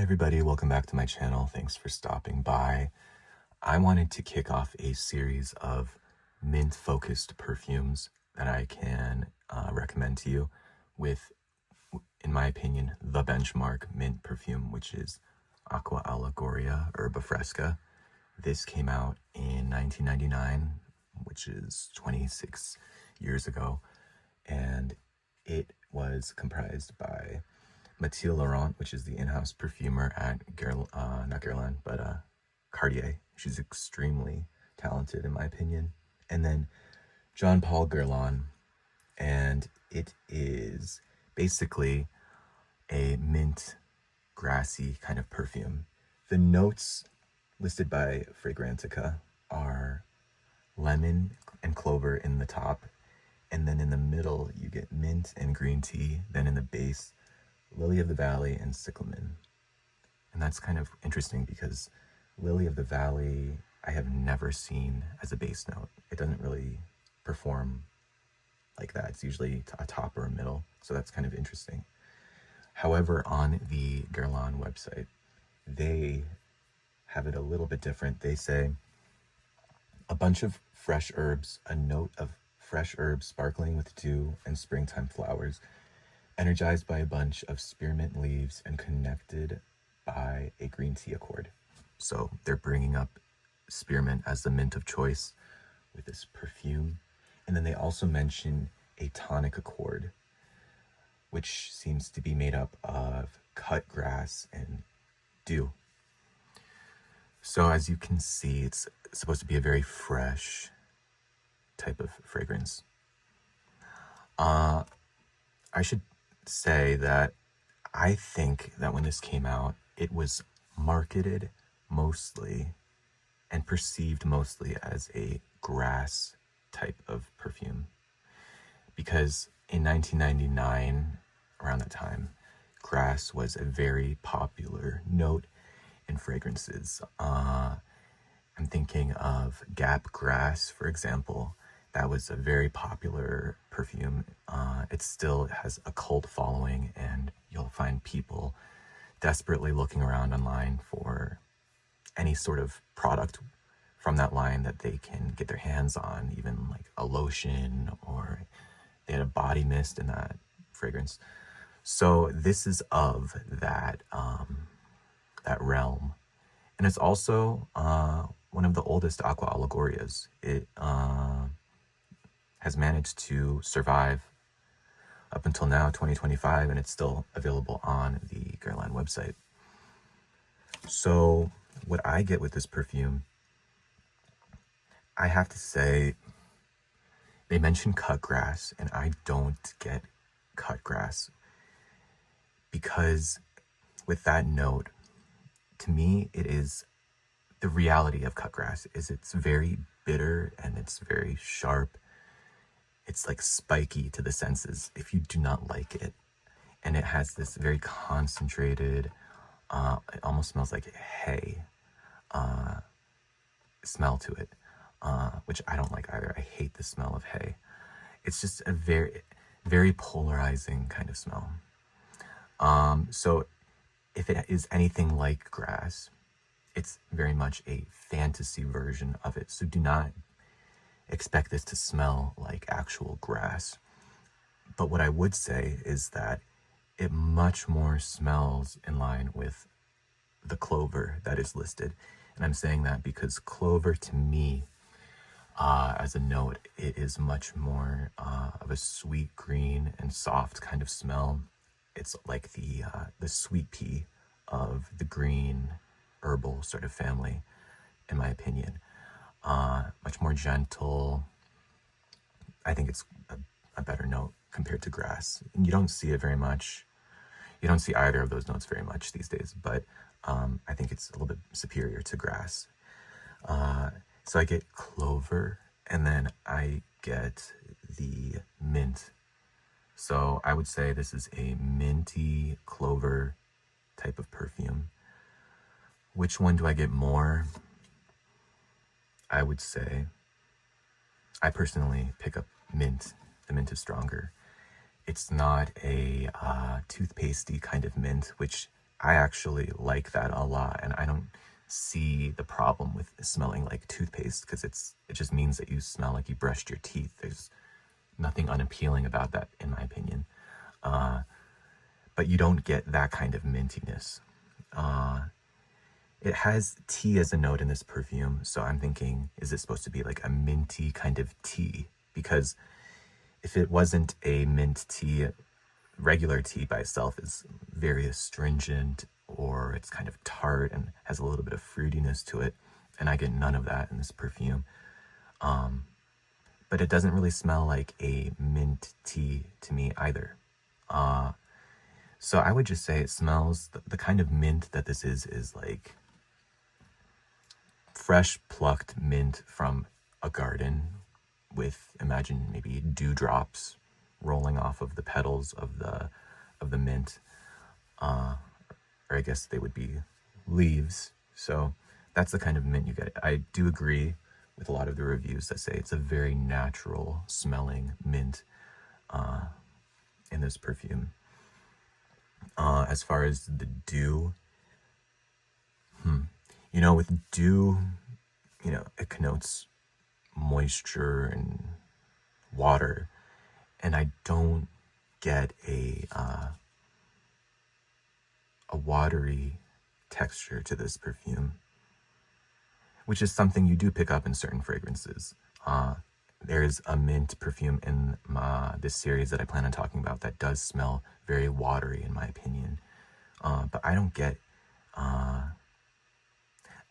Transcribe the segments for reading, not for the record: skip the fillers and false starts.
Hi everybody, welcome back to my channel. Thanks for stopping by. I wanted to kick off a series of mint-focused perfumes that I can recommend to you with, in my opinion, the benchmark mint perfume, which is Aqua Allegoria Herba Fresca. This came out in 1999, which is 26 years ago, and it was comprised by Mathilde Laurent, which is the in-house perfumer at not Guerlain, but Cartier. She's extremely talented, in my opinion. And then Jean-Paul Guerlain, and it is basically a mint, grassy kind of perfume. The notes listed by Fragrantica are lemon and clover in the top, and then in the middle you get mint and green tea, then in the base Lily of the Valley and cyclamen. And that's kind of interesting because Lily of the Valley I have never seen as a base note. It doesn't really perform like that. It's usually a top or a middle, so that's kind of interesting. However, on the Guerlain website, they have it a little bit different. They say a bunch of fresh herbs, a note of fresh herbs sparkling with dew and springtime flowers, energized by a bunch of spearmint leaves and connected by a green tea accord. So they're bringing up spearmint as the mint of choice with this perfume. And then they also mention a tonic accord, which seems to be made up of cut grass and dew. So as you can see, it's supposed to be a very fresh type of fragrance. I should say that I think that when this came out, it was marketed mostly and perceived mostly as a grass type of perfume, because in 1999, around that time, grass was a very popular note in fragrances. I'm thinking of Gap Grass, for example. That was a very popular perfume. It still has a cult following, and you'll find people desperately looking around online for any sort of product from that line that they can get their hands on, even like a lotion, or they had a body mist in that fragrance. So this is of that that realm, and it's also one of the oldest Aqua Allegorias. It has managed to survive up until now, 2025, and it's still available on the Guerlain website. So what I get with this perfume, I have to say, they mention cut grass, and I don't get cut grass, because with that note, to me, it is the reality of cut grass is it's very bitter and it's very sharp. It's like spiky to the senses if you do not like it. And it has this very concentrated, it almost smells like hay smell to it, which I don't like either. I hate the smell of hay. It's just a very, very polarizing kind of smell. So if it is anything like grass, it's very much a fantasy version of it. So do not expect this to smell like actual grass. But what I would say is that it much more smells in line with the clover that is listed. And I'm saying that because clover, to me, as a note, it is much more of a sweet green and soft kind of smell. It's like the sweet pea of the green herbal sort of family, in my opinion. Much more gentle. I think it's a better note compared to grass. And you don't see it very much. You don't see either of those notes very much these days, but I think it's a little bit superior to grass. So I get clover, and then I get the mint. So I would say this is a minty clover type of perfume. Which one do I get more? I would say I personally pick up mint. The mint is stronger. It's not a toothpastey kind of mint, which I actually like that a lot, and I don't see the problem with smelling like toothpaste, because it just means that you smell like you brushed your teeth. There's nothing unappealing about that, in my opinion. But you don't get that kind of mintiness. It has tea as a note in this perfume, so I'm thinking, is it supposed to be like a minty kind of tea? Because if it wasn't a mint tea, regular tea by itself is very astringent, or it's kind of tart and has a little bit of fruitiness to it, and I get none of that in this perfume. But it doesn't really smell like a mint tea to me either. So I would just say it smells, the kind of mint that this is like fresh plucked mint from a garden, with, imagine, maybe dewdrops rolling off of the petals of the mint, or I guess they would be leaves. So that's the kind of mint you get. I do agree with a lot of the reviews that say it's a very natural smelling mint in this perfume. As far as the dew, with dew, it connotes moisture and water, and I don't get a watery texture to this perfume, which is something you do pick up in certain fragrances. There's a mint perfume in this series that I plan on talking about that does smell very watery, in my opinion. But I don't get,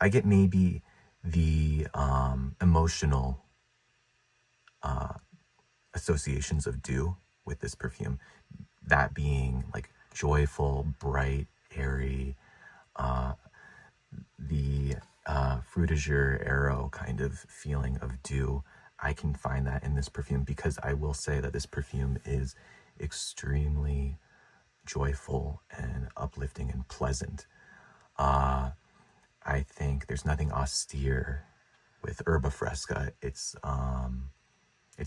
I get maybe the emotional associations of dew with this perfume, that being like joyful, bright, airy, the fruit du jour arrow kind of feeling of dew. I can find that in this perfume, because I will say that this perfume is extremely joyful and uplifting and pleasant. I think there's nothing austere with Herba Fresca. It's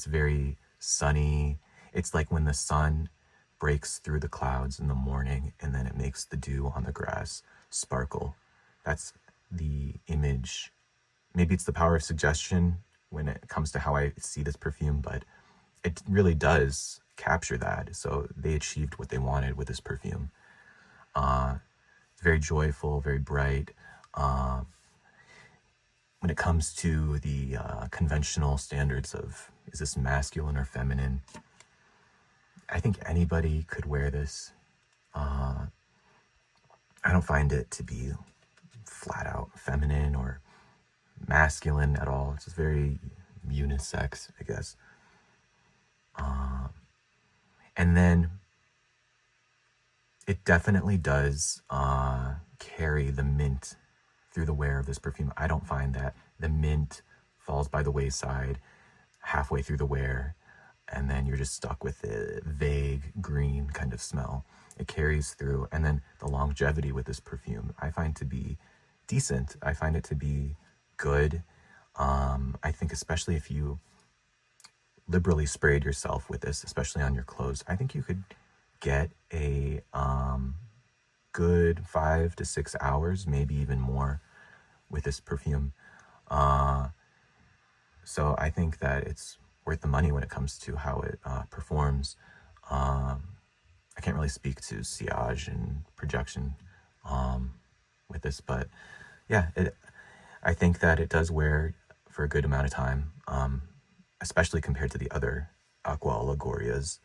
very sunny. It's like when the sun breaks through the clouds in the morning, and then it makes the dew on the grass sparkle. That's the image. Maybe it's the power of suggestion when it comes to how I see this perfume, but it really does capture that. So they achieved what they wanted with this perfume. It's very joyful, very bright. When it comes to the conventional standards of, is this masculine or feminine, I think anybody could wear this. I don't find it to be flat out feminine or masculine at all. It's just very unisex, I guess. And then it definitely does carry the mint through the wear of this perfume. I don't find that the mint falls by the wayside halfway through the wear, and then you're just stuck with a vague green kind of smell. It carries through, and then the longevity with this perfume I find to be decent. I find it to be good. I think especially if you liberally sprayed yourself with this, especially on your clothes, I think you could get a good 5 to 6 hours, maybe even more, with this perfume. So I think that it's worth the money when it comes to how it performs. I can't really speak to sillage and projection with this, but yeah, I think that it does wear for a good amount of time, especially compared to the other Aqua Allegorias.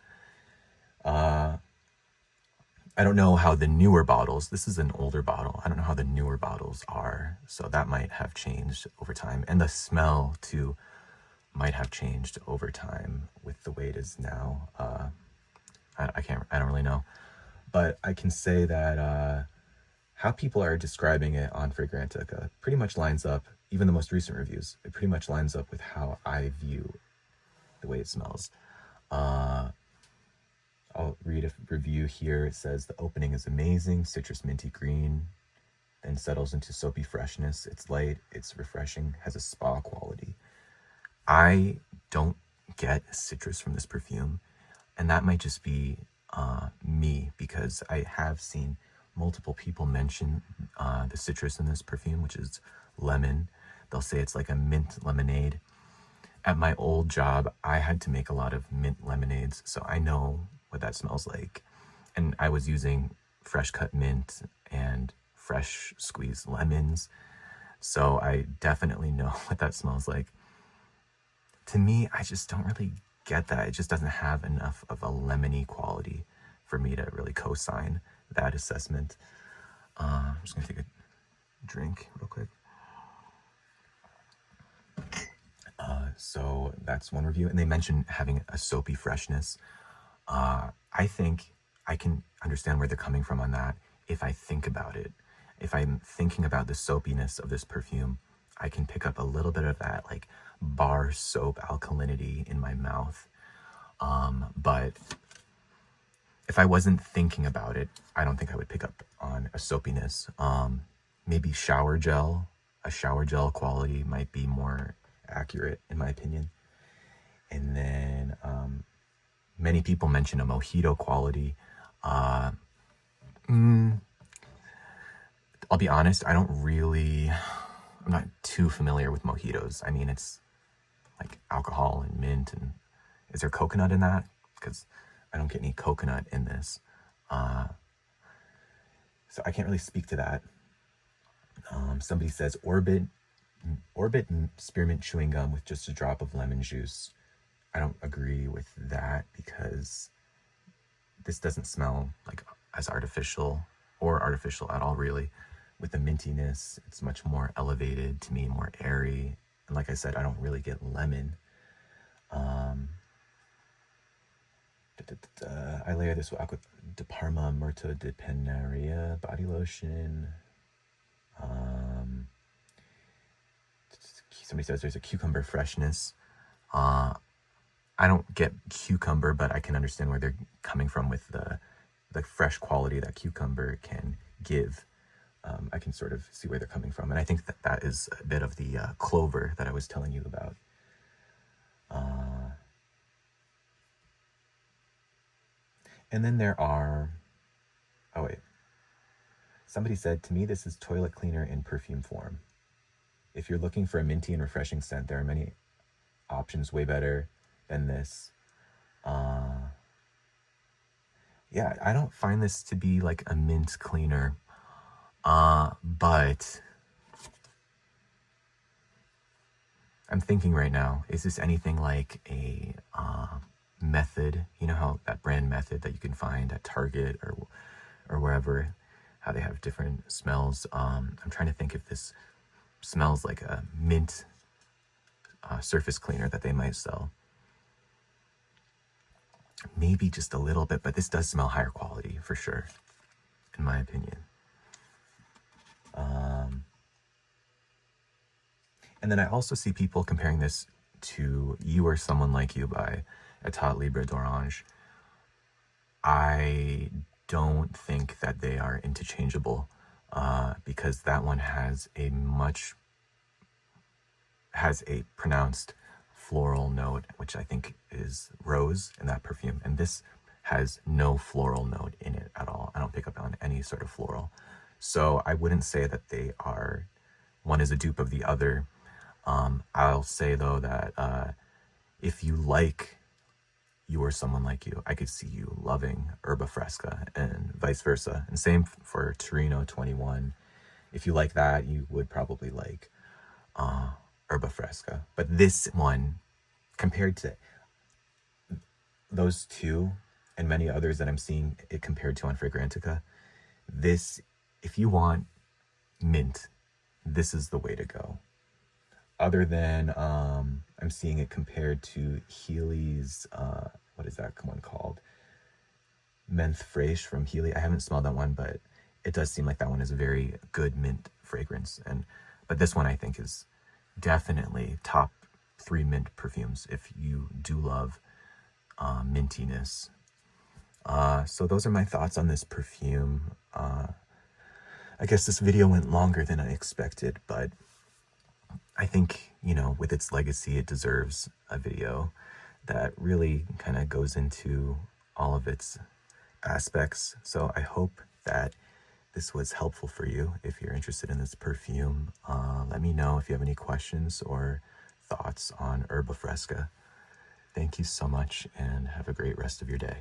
I don't know how the newer bottles, this is an older bottle, I don't know how the newer bottles are, so that might have changed over time. And the smell, too, might have changed over time with the way it is now. I don't really know. But I can say that how people are describing it on Fragrantica pretty much lines up, even the most recent reviews, it pretty much lines up with how I view the way it smells. I'll read a review here. It says, the opening is amazing, citrus minty green, then settles into soapy freshness. It's light, it's refreshing, has a spa quality. I don't get citrus from this perfume, and that might just be me, because I have seen multiple people mention the citrus in this perfume, which is lemon. They'll say it's like a mint lemonade. At my old job, I had to make a lot of mint lemonades, so I know what that smells like. And I was using fresh cut mint and fresh squeezed lemons, so I definitely know what that smells like. To me, I just don't really get that. It just doesn't have enough of a lemony quality for me to really co-sign that assessment. I'm just gonna take a drink real quick. So that's one review, and they mentioned having a soapy freshness. I think I can understand where they're coming from on that if I think about it. If I'm thinking about the soapiness of this perfume, I can pick up a little bit of that like bar soap alkalinity in my mouth. But if I wasn't thinking about it, I don't think I would pick up on a soapiness. Maybe shower gel, a shower gel quality might be more accurate in my opinion. And then many people mention a mojito quality. I'll be honest, I'm not too familiar with mojitos. I mean, it's like alcohol and mint, and is there coconut in that? Because I don't get any coconut in this. So I can't really speak to that. Somebody says Orbit spearmint chewing gum with just a drop of lemon juice. I don't agree with that because this doesn't smell like as artificial or artificial at all, really. With the mintiness, it's much more elevated to me, more airy. And like I said, I don't really get lemon. I layer this with Aqua de Parma Murto de Penaria body lotion. Somebody says there's a cucumber freshness. I don't get cucumber, but I can understand where they're coming from with the fresh quality that cucumber can give. I can sort of see where they're coming from. And I think that that is a bit of the clover that I was telling you about. And then there are, oh wait, somebody said, to me, this is toilet cleaner in perfume form. If you're looking for a minty and refreshing scent, there are many options way better than this. Yeah, I don't find this to be like a mint cleaner. But I'm thinking right now, is this anything like a Method? You know how that brand Method that you can find at Target or wherever, how they have different smells. I'm trying to think if this smells like a mint surface cleaner that they might sell. Maybe just a little bit, but this does smell higher quality for sure, in my opinion. And then I also see people comparing this to You or Someone Like You by Etat Libre d'Orange. I don't think that they are interchangeable because that one has a pronounced floral note, which I think is rose in that perfume. And this has no floral note in it at all. I don't pick up on any sort of floral. So I wouldn't say that one is a dupe of the other. I'll say though that if you like You or Someone Like You, I could see you loving Herba Fresca and vice versa. And same for Torino 21. If you like that, you would probably like Herba Fresca. But this one, compared to those two and many others that I'm seeing it compared to on Fragrantica, this, if you want mint, this is the way to go. Other than I'm seeing it compared to Healy's, what is that one called? Menthe Fraîche from Healy. I haven't smelled that one, but it does seem like that one is a very good mint fragrance. But this one I think is definitely top 3 mint perfumes if you do love mintiness. So those are my thoughts on this perfume. I guess this video went longer than I expected, but I think, with its legacy, it deserves a video that really kind of goes into all of its aspects. So I hope that this was helpful for you. If you're interested in this perfume, let me know if you have any questions or thoughts on Herba Fresca. Thank you so much and have a great rest of your day.